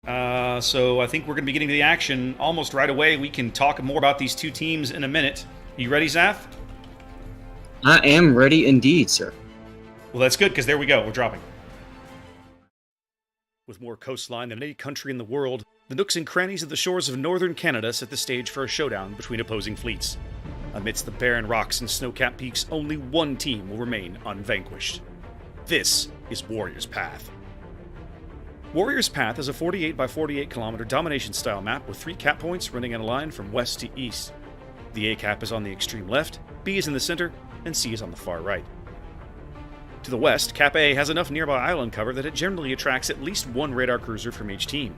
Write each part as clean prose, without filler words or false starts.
So I think we're going to be getting to the action almost right away. We can talk more about these two teams in a minute. You ready, Zaf? I am ready indeed, sir. Well, that's good, because there we go. We're dropping. With more coastline than any country in the world, the nooks and crannies of the shores of northern Canada set the stage for a showdown between opposing fleets. Amidst the barren rocks and snow-capped peaks, only one team will remain unvanquished. This is Warrior's Path. Warrior's Path is a 48 by 48 kilometer domination-style map with 3 cap points running in a line from west to east. The A cap is on the extreme left, B is in the center, and C is on the far right. To the west, Cap A has enough nearby island cover that it generally attracts at least one radar cruiser from each team.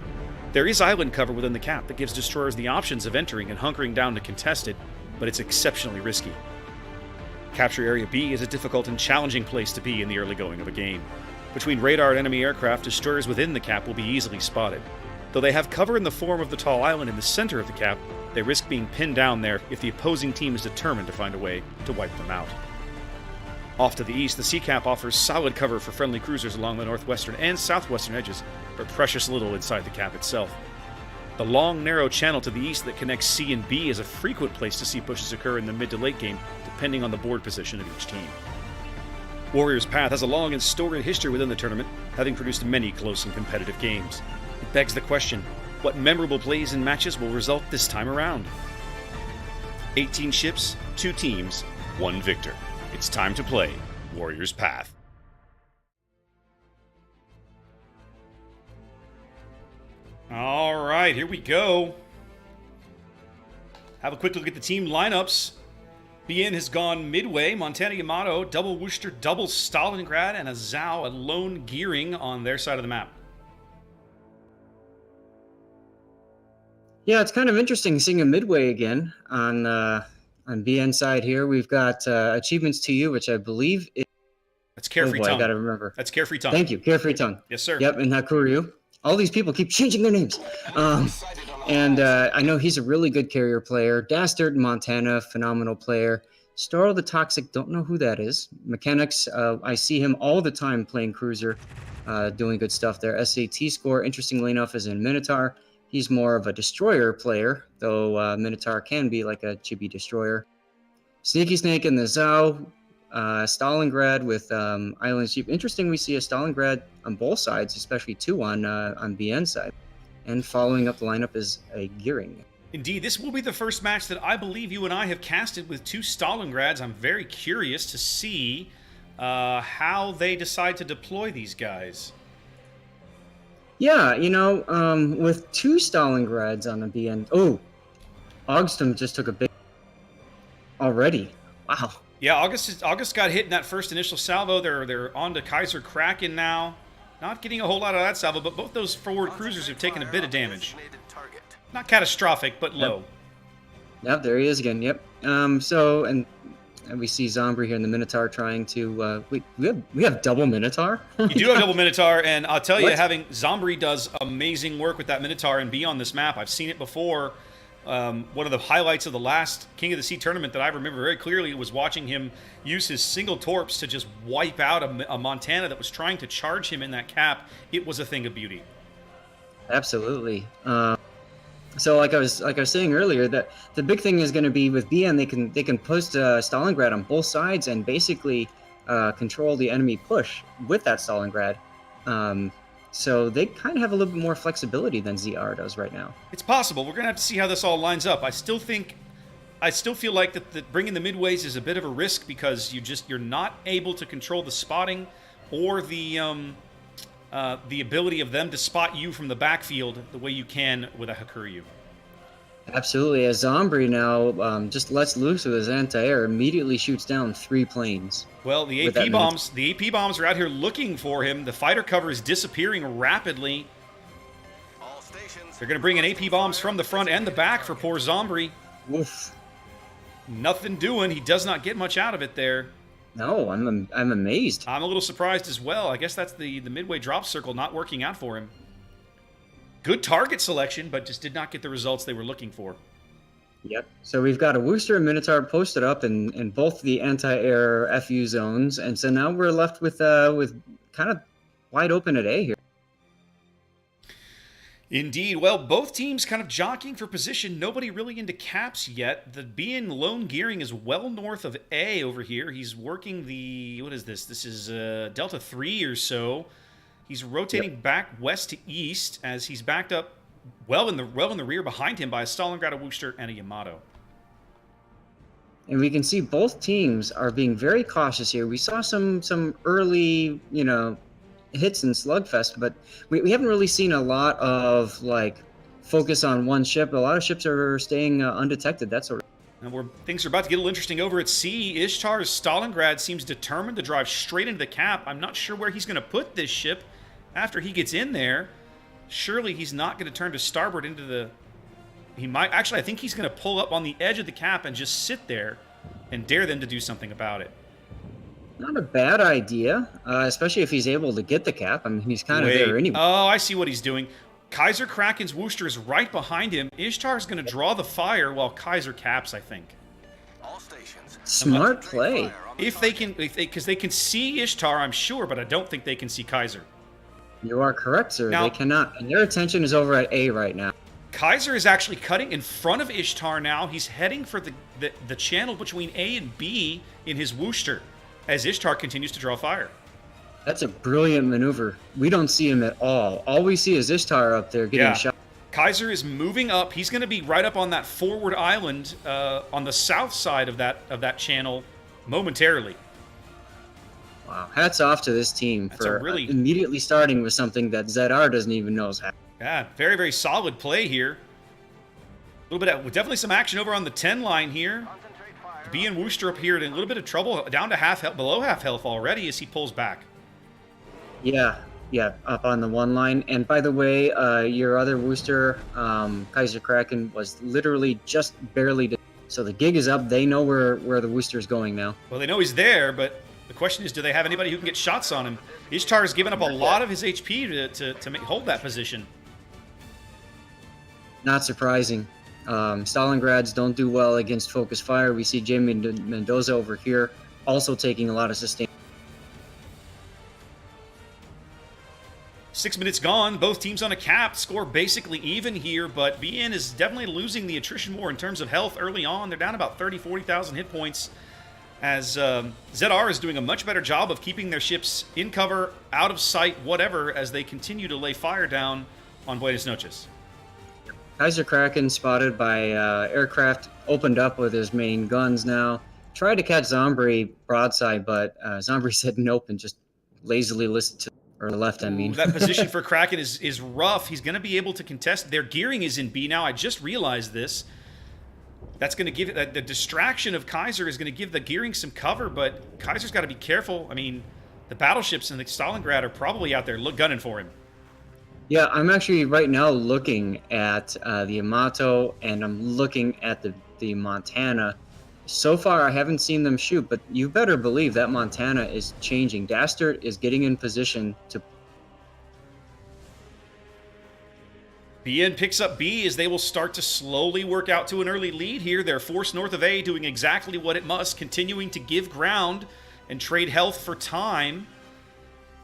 There is island cover within the cap that gives destroyers the options of entering and hunkering down to contest it, but it's exceptionally risky. Capture Area B is a difficult and challenging place to be in the early going of a game. Between radar and enemy aircraft, destroyers within the cap will be easily spotted. Though they have cover in the form of the tall island in the center of the cap, they risk being pinned down there if the opposing team is determined to find a way to wipe them out. Off to the east, the sea cap offers solid cover for friendly cruisers along the northwestern and southwestern edges, but precious little inside the cap itself. The long, narrow channel to the east that connects C and B is a frequent place to see pushes occur in the mid to late game, depending on the board position of each team. Warrior's Path has a long and storied history within the tournament, having produced many close and competitive games. It begs the question, what memorable plays and matches will result this time around? 18 ships, 2 teams, 1 victor. It's time to play Warrior's Path. All right, here we go. Have a quick look at the team lineups. BN has gone Midway, Montana Yamato, double Worcester, double Stalingrad, and a Zhao, a lone Gearing on their side of the map. Yeah, it's kind of interesting seeing a Midway again on BN side here. We've got Achievements to You, which I believe is... That's Carefree Tongue. I gotta remember. That's Carefree Tongue. Thank you, Carefree Tongue. Yes, sir. Yep, and Hakuryu. All these people keep changing their names. And I know he's a really good carrier player. Dastard in Montana, phenomenal player. Starl the Toxic, don't know who that is. Mechanics, I see him all the time playing cruiser, doing good stuff there. SAT score, interestingly enough, is in Minotaur. He's more of a destroyer player, though Minotaur can be like a chibi destroyer. Sneaky Snake in the Zhao. Stalingrad with Island Sheep. Interesting, we see a Stalingrad on both sides, especially 2 on BN side. And following up the lineup is a Gearing. Indeed, this will be the first match that I believe you and I have casted with 2 Stalingrads. I'm very curious to see how they decide to deploy these guys. Yeah, you know, with 2 Stalingrads on the BN... Oh, Augstum just took a big... Already. Wow. Yeah, August got hit in that first initial salvo. They're on to Kaiser Kraken now. Not getting a whole lot of that salvo, but both those forward cruisers have taken a bit of damage. Not catastrophic, but low. Yep, there he is again. Yep. And we see Zombie here in the Minotaur trying to... we have double Minotaur? You do have double Minotaur, and I'll tell you, having Zombie does amazing work with that Minotaur and be on this map. I've seen it before. One of the highlights of the last King of the Sea tournament that I remember very clearly was watching him use his single torps to just wipe out a Montana that was trying to charge him in that cap. It was a thing of beauty. Absolutely. So like I was saying earlier, that the big thing is going to be with BN, they can post Stalingrad on both sides and basically control the enemy push with that Stalingrad. So they kind of have a little bit more flexibility than ZR does right now. It's possible. We're going to have to see how this all lines up. I still feel like that bringing the midways is a bit of a risk because you're not able to control the spotting or the ability of them to spot you from the backfield the way you can with a Hakuryu. Absolutely. As Zombie now just lets loose with his anti-air, immediately shoots down 3 planes. Well, the AP bombs are out here looking for him. The fighter cover is disappearing rapidly. They're going to bring in AP bombs from the front and the back for poor Zombie. Oof. Nothing doing. He does not get much out of it there. No, I'm amazed. I'm a little surprised as well. I guess that's the midway drop circle not working out for him. Good target selection, but just did not get the results they were looking for. Yep. So we've got a Worcester and Minotaur posted up in both the anti-air FU zones, and so now we're left with kind of wide open at A here. Indeed. Well, both teams kind of jockeying for position. Nobody really into caps yet. The B in lone gearing is well north of A over here. He's working the, what is this? This is Delta 3 or so. He's rotating back west to east as he's backed up well in the rear behind him by a Stalingrad, a Worcester, and a Yamato. And we can see both teams are being very cautious here. We saw some early, hits in Slugfest, but we haven't really seen a lot of like focus on one ship. A lot of ships are staying undetected. That sort of. And where things are about to get a little interesting over at sea. Ishtar's Stalingrad seems determined to drive straight into the cap. I'm not sure where he's going to put this ship after he gets in there. Surely he's not going to turn to starboard into the... He might... Actually, I think he's going to pull up on the edge of the cap and just sit there and dare them to do something about it. Not a bad idea, especially if he's able to get the cap. I mean, he's kind of there anyway. Oh, I see what he's doing. Kaiser Kraken's Worcester is right behind him. Ishtar's going to draw the fire while Kaiser caps, I think. Smart play. If they can, because they can see Ishtar, I'm sure, but I don't think they can see Kaiser. You are correct, sir. Now, they cannot. And their attention is over at A right now. Kaiser is actually cutting in front of Ishtar now. He's heading for the channel between A and B in his Worcester as Ishtar continues to draw fire. That's a brilliant maneuver. We don't see him at all. All we see is Ishtar up there getting shot. Kaiser is moving up. He's going to be right up on that forward island on the south side of that channel momentarily. Wow, hats off to this team for immediately starting with something that ZR doesn't even know is happening. Yeah, very, very solid play here. A little bit of, definitely some action over on the 10 line here. B and Worcester up here in a little bit of trouble, down to below half health already as he pulls back. Yeah, up on the 1 line. And by the way, your other Worcester, Kaiser Kraken, was literally just barely. So the gig is up. They know where the Worcester is going now. Well, they know he's there, but the question is, do they have anybody who can get shots on him? Ishtar has given up a lot of his HP to hold that position. Not surprising. Stalingrads don't do well against focus fire. We see Jamie Mendoza over here also taking a lot of sustain. 6 minutes gone. Both teams on a cap. Score basically even here, but VN is definitely losing the attrition war in terms of health early on. They're down about 30,000, 40,000 hit points as ZR is doing a much better job of keeping their ships in cover, out of sight, whatever, as they continue to lay fire down on Buenas Noches. Kaiser Kraken spotted by aircraft, opened up with his main guns now. Tried to catch Zombie broadside, but Zombie said nope and just lazily listened to or left, I mean. That position for Kraken is rough. He's going to be able to contest. Their gearing is in B now. I just realized this. That's going to give it the distraction of Kaiser is going to give the gearing some cover, but Kaiser's got to be careful. I mean, the battleships and the Stalingrad are probably out there gunning for him. Yeah, I'm actually right now looking at the Yamato, and I'm looking at the Montana. So far, I haven't seen them shoot, but you better believe that Montana is changing. Dastard is getting in position to... BN picks up B as they will start to slowly work out to an early lead here. They're forced north of A, doing exactly what it must, continuing to give ground and trade health for time.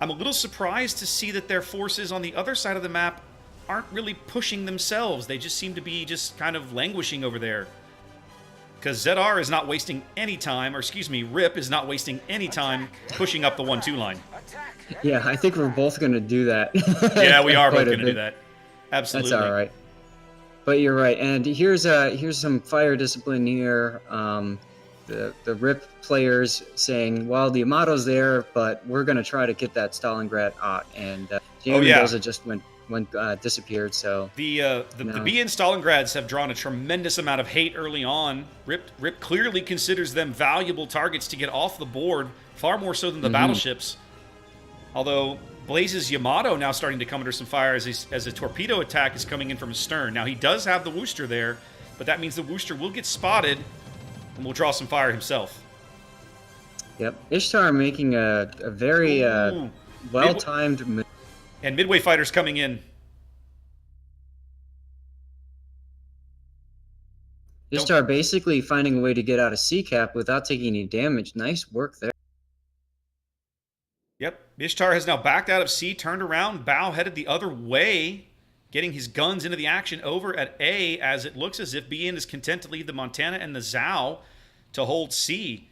I'm a little surprised to see that their forces on the other side of the map aren't really pushing themselves. They just seem to be just kind of languishing over there. Because ZR is not wasting any time, or excuse me, RIP is not wasting any time pushing up the 1-2 line. Yeah, I think we're both going to do that. Yeah, we are both going to do that. Absolutely. That's all right. But you're right. And here's some fire discipline here. The RIP players saying, well, the Yamato's there, but we're going to try to get that Stalingrad out. And Mendoza just disappeared. So the BN Stalingrads have drawn a tremendous amount of hate early on. RIP clearly considers them valuable targets to get off the board, far more so than the battleships. Although Blaze's Yamato now starting to come under some fire as a torpedo attack is coming in from his stern. Now he does have the Worcester there, but that means the Worcester will get spotted and will draw some fire himself. Yep, Ishtar making a very well-timed move. And Midway fighters coming in. Ishtar basically finding a way to get out of C-cap without taking any damage. Nice work there. Yep, Ishtar has now backed out of C, turned around, bow headed the other way. getting his guns into the action over at A, as it looks as if BN is content to leave the Montana and the Zhao to hold C.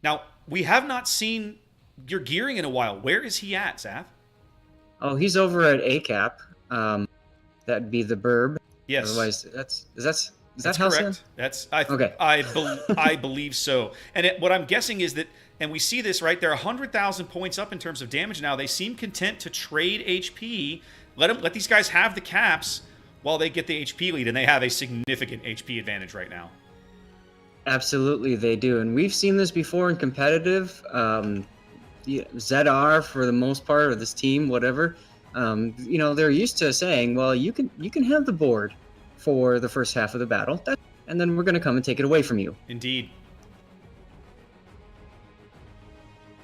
Now, we have not seen your gearing in a while. Where is he at, Zaf? Oh, he's over at ACAP. That'd be the Burb. Yes. Otherwise, that's That's Halcyon? correct. That's Okay. I believe so. And what I'm guessing is that, and we see this right, they're 100,000 points up in terms of damage now. They seem content to trade HP. Let these guys have the caps while they get the HP lead, and they have a significant HP advantage right now. Absolutely, they do, and we've seen this before in competitive. ZR for the most part, or this team, whatever. They're used to saying, "Well, you can have the board for the first half of the battle, and then we're going to come and take it away from you." Indeed.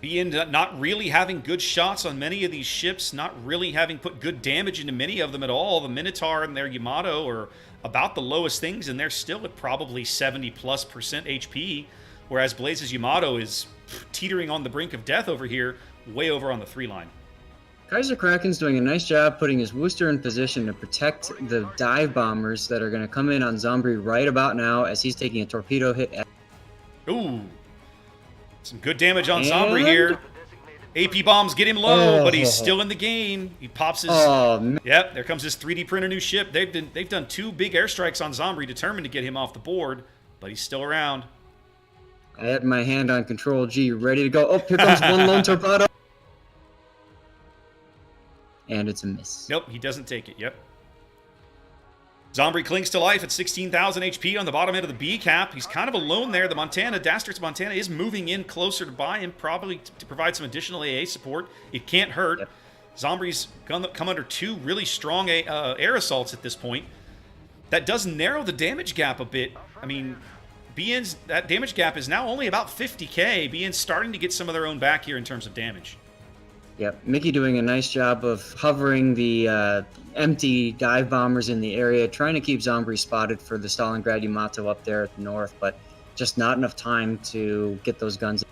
Being not really having good shots on many of these ships, not really having put good damage into many of them at all. The Minotaur and their Yamato are about the lowest things, and they're still at probably 70+% HP, whereas Blaze's Yamato is teetering on the brink of death over here, way over on the 3 line. Kaiser Kraken's doing a nice job putting his Wooster in position to protect the dive bombers that are going to come in on Zombie right about now as he's taking a torpedo hit. Ooh. Some good damage on Zombie here. AP bombs get him low, but he's still in the game. He pops his... Yep, there comes his 3D printer new ship. They've done 2 big airstrikes on Zombie, determined to get him off the board, but he's still around. I had my hand on Control G, ready to go. Oh, here comes one lone torpedo. And it's a miss. Nope, he doesn't take it. Yep. Zombie clings to life at 16,000 HP on the bottom end of the B cap. He's kind of alone there. The Dastard's Montana is moving in closer to buy him, probably to provide some additional AA support. It can't hurt. Yep. Zombie's come under 2 really strong air assaults at this point. That does narrow the damage gap a bit. I mean, BN's that damage gap is now only about 50k. BN's starting to get some of their own back here in terms of damage. Yep, Mickey doing a nice job of hovering the empty dive bombers in the area, trying to keep Zombie spotted for the Stalingrad Yamato up there at the north, but just not enough time to get those guns.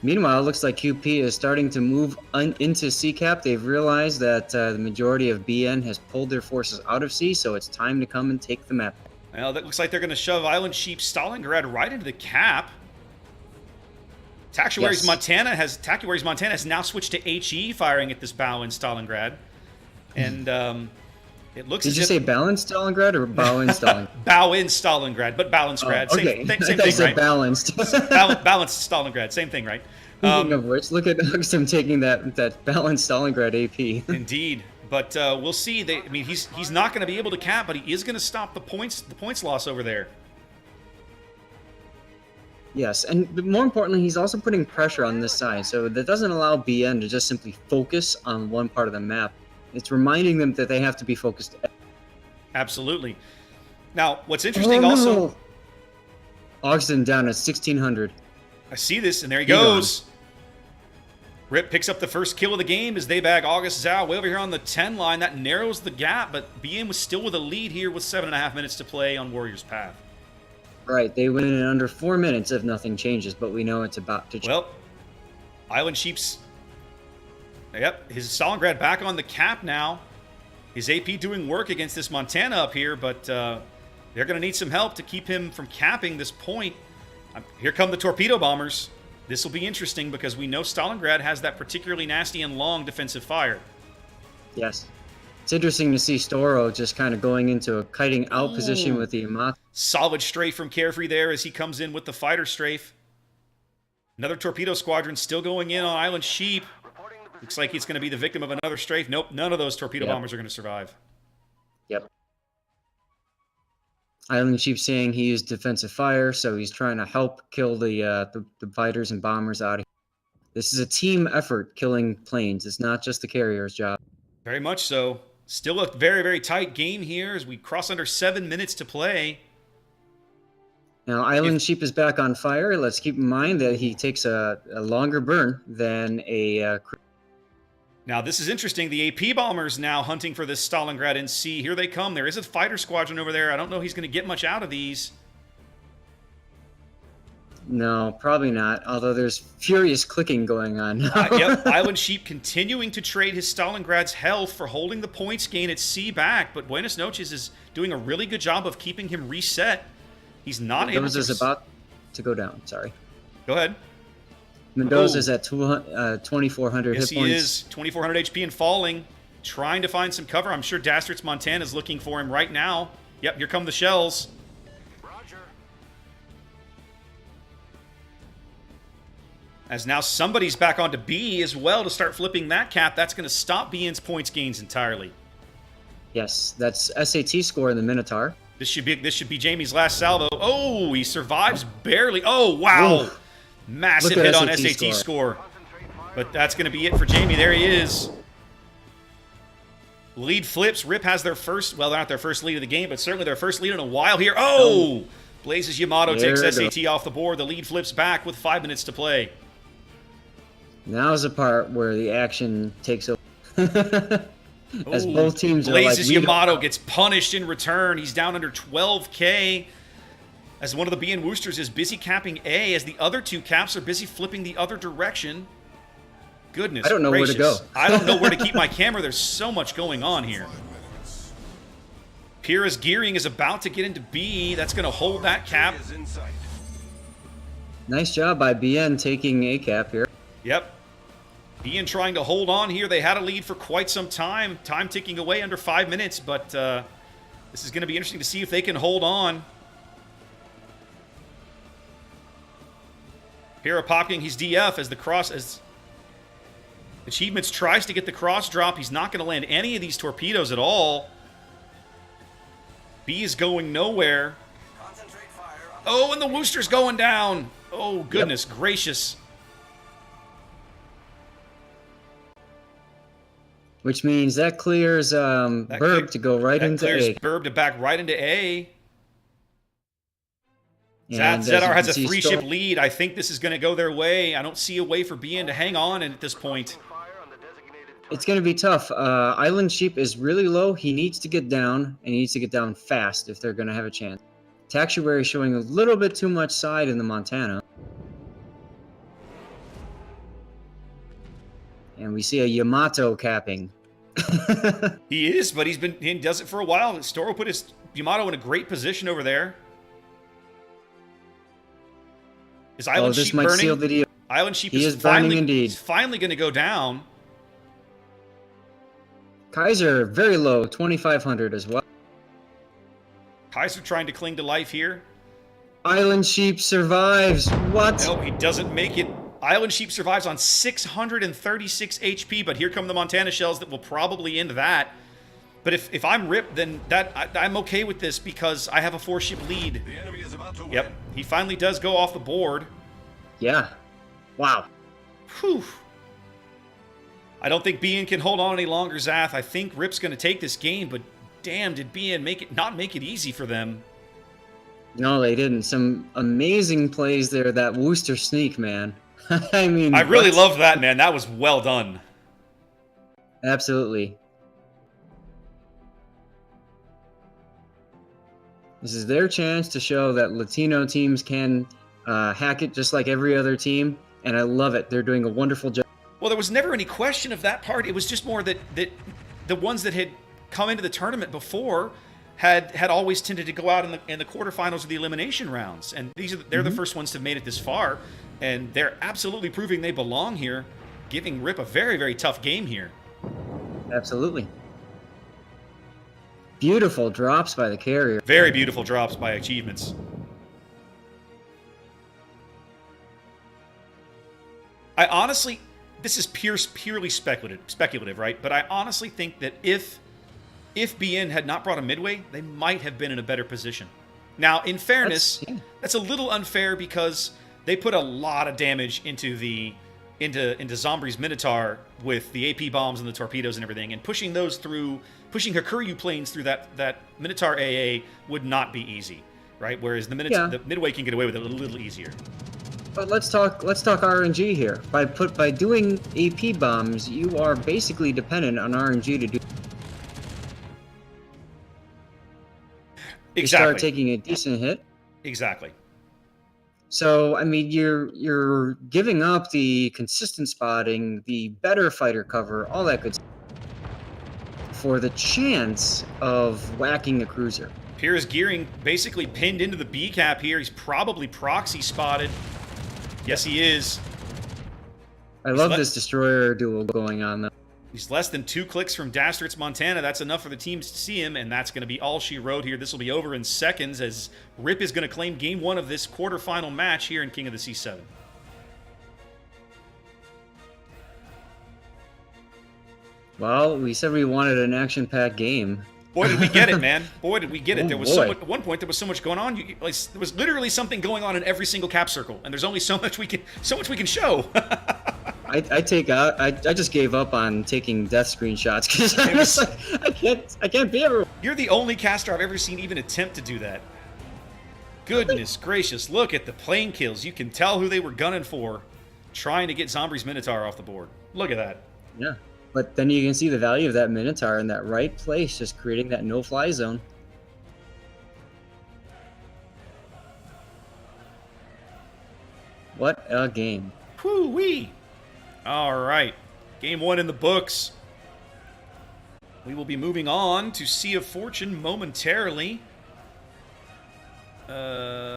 Meanwhile, it looks like QP is starting to move into C-Cap. They've realized that the majority of BN has pulled their forces out of C, so it's time to come and take the map. Well, that looks like they're going to shove Island Sheep Stalingrad right into the cap. Tactuary's Montana has now switched to HE firing at this bow in Stalingrad. And it looks Did you say balanced Stalingrad or bow in Stalingrad? Bow in Stalingrad, but balanced grad. Okay. Same I thing, said right? Balanced. Balanced Stalingrad, same thing, right? Speaking of which, look at him taking that balanced Stalingrad AP. Indeed. But we'll see. He's not going to be able to cap, but he is going to stop the points loss over there. Yes, and more importantly, he's also putting pressure on this side, so that doesn't allow BN to just simply focus on one part of the map. It's reminding them that they have to be focused. Absolutely. Now, what's interesting also... Ogston down at 1,600. I see this, and there he goes. Rip picks up the first kill of the game as they bag August Zhao way over here on the 10 line. That narrows the gap, but BN was still with a lead here with 7.5 minutes to play on Warrior's Path. Right, they win in under 4 minutes if nothing changes, but we know it's about to change. Well, Island Sheep's... Yep, his Stalingrad back on the cap now. His AP doing work against this Montana up here, but they're going to need some help to keep him from capping this point. Here come the torpedo bombers. This will be interesting because we know Stalingrad has that particularly nasty and long defensive fire. Yes. It's interesting to see Storo just kind of going into a kiting out position with the Yamato. Solid strafe from Carefree there as he comes in with the fighter strafe. Another torpedo squadron still going in on Island Sheep. Looks like he's going to be the victim of another strafe. Nope, none of those torpedo bombers are going to survive. Yep. Island Sheep saying he used defensive fire, so he's trying to help kill the fighters and bombers out of here. This is a team effort killing planes. It's not just the carrier's job. Very much so. Still a very, very tight game here as we cross under 7 minutes to play. Now, Island Sheep is back on fire. Let's keep in mind that he takes a longer burn than a... Now, this is interesting. The AP bombers now hunting for this Stalingrad in C. Here they come. There is a fighter squadron over there. I don't know if he's going to get much out of these. No, probably not. Although there's furious clicking going on now. Yep, Island Sheep continuing to trade his Stalingrad's health for holding the points gain at C back, but Buenos Noches is doing a really good job of keeping him reset. He's not able to... Mendoza's about to go down, sorry. Go ahead. Mendoza's at 2,400 yes, hit points. Yes, he is. 2,400 HP and falling. Trying to find some cover. I'm sure Dastert's Montana is looking for him right now. Yep, here come the shells. Roger. As now somebody's back onto B as well to start flipping that cap. That's going to stop BN's points gains entirely. Yes, that's SAT score in the Minotaur. This should be Jamie's last salvo. Oh, he survives barely. Oh, wow. Ooh. Massive hit on SAT score. But that's going to be it for Jamie. There he is. Lead flips. Rip has their first, well, not their first lead of the game, but certainly their first lead in a while here. Oh! Blazes Yamato takes SAT off the board. The lead flips back with 5 minutes to play. Now's the part where the action takes over. As both teams Blazes are like... Yamato gets punished in return. He's down under 12K. As one of the BN Woosters is busy capping A, as the other two caps are busy flipping the other direction. Goodness I don't know gracious. where to go. I don't know where to keep my camera. There's so much going on here. Pira's Gearing is about to get into B. That's going to hold that cap. Nice job by BN taking A cap here. Yep. BN trying to hold on here. They had a lead for quite some time. Time ticking away under 5 minutes, but this is going to be interesting to see if they can hold on. Pira popping his DF as the cross... as Achievements tries to get the cross drop. He's not going to land any of these torpedoes at all. B is going nowhere. Oh, and the Wooster's going down. Oh, goodness gracious. Which means that clears Burb to go right into A. Burb to back right into A. And Zedar has a 3-ship lead. I think this is going to go their way. I don't see a way for BN to hang on at this point. It's going to be tough. Island Sheep is really low. He needs to get down, and he needs to get down fast if they're going to have a chance. Taxuary showing a little bit too much side in the Montana. And we see a Yamato capping. He is, but he does it for a while. Storo put his Yamato in a great position over there. Is Island Sheep might burning? seal the deal. Island Sheep is burning indeed. He's finally going to go down. Kaiser, very low, 2,500 as well. Kaiser trying to cling to life here. Island Sheep survives. What? No, he doesn't make it. Island Sheep survives on 636 HP, but here come the Montana shells that will probably end that. But if I'm Rip, then I'm okay with this because I have a 4-ship lead. The enemy is about to Yep, win. he finally does go off the board. Yeah. Wow. Whew. I don't think BN can hold on any longer, Zath. I think Rip's going to take this game, but damn, did BN not make it easy for them. No, they didn't. Some amazing plays there. That Wooster sneak, man. I mean... I really loved that, man. That was well done. Absolutely. This is their chance to show that Latino teams can hack it just like every other team, and I love it. They're doing a wonderful job. Well, there was never any question of that part. It was just more that the ones that had come into the tournament before had always tended to go out in the quarterfinals or the elimination rounds, and they're the first ones to have made it this far, and they're absolutely proving they belong here, giving Rip a very, very tough game here. Absolutely. Beautiful drops by the carrier. Very beautiful drops by Achievements. I honestly, this is purely speculative, right? But I honestly think that if BN had not brought a midway, they might have been in a better position. Now, in fairness, that's a little unfair because they put a lot of damage into Zombrie's Minotaur with the AP bombs and the torpedoes and everything, and pushing Hakuryu planes through that Minotaur AA would not be easy, right? Whereas the Midway can get away with it a little easier. But let's talk RNG here. By doing AP bombs, you are basically dependent on RNG to do. Exactly. You start taking a decent hit. Exactly. So I mean, you're giving up the consistent spotting, the better fighter cover, all that good stuff for the chance of whacking a cruiser. Piers Gearing basically pinned into the B cap here. He's probably proxy spotted. Yes, he is. I love this destroyer duel going on though. He's less than 2 clicks from Dastart's Montana. That's enough for the teams to see him, and that's going to be all she wrote here. This will be over in seconds as Rip is going to claim Game 1 of this quarterfinal match here in King of the C7. Well, we said we wanted an action-packed game. Boy, did we get it, man. Boy, did we get it. There was so much, at one point, there was so much going on. There was literally something going on in every single cap circle, and there's only so much we can show. I just gave up on taking death screenshots because I can't be everywhere. You're the only caster I've ever seen even attempt to do that. Goodness gracious, look at the plane kills. You can tell who they were gunning for, trying to get Zombrie's Minotaur off the board. Look at that. Yeah, but then you can see the value of that Minotaur in that right place, just creating that no-fly zone. What a game. Whoo-wee. All right, Game 1 in the books. We will be moving on to Sea of Fortune momentarily.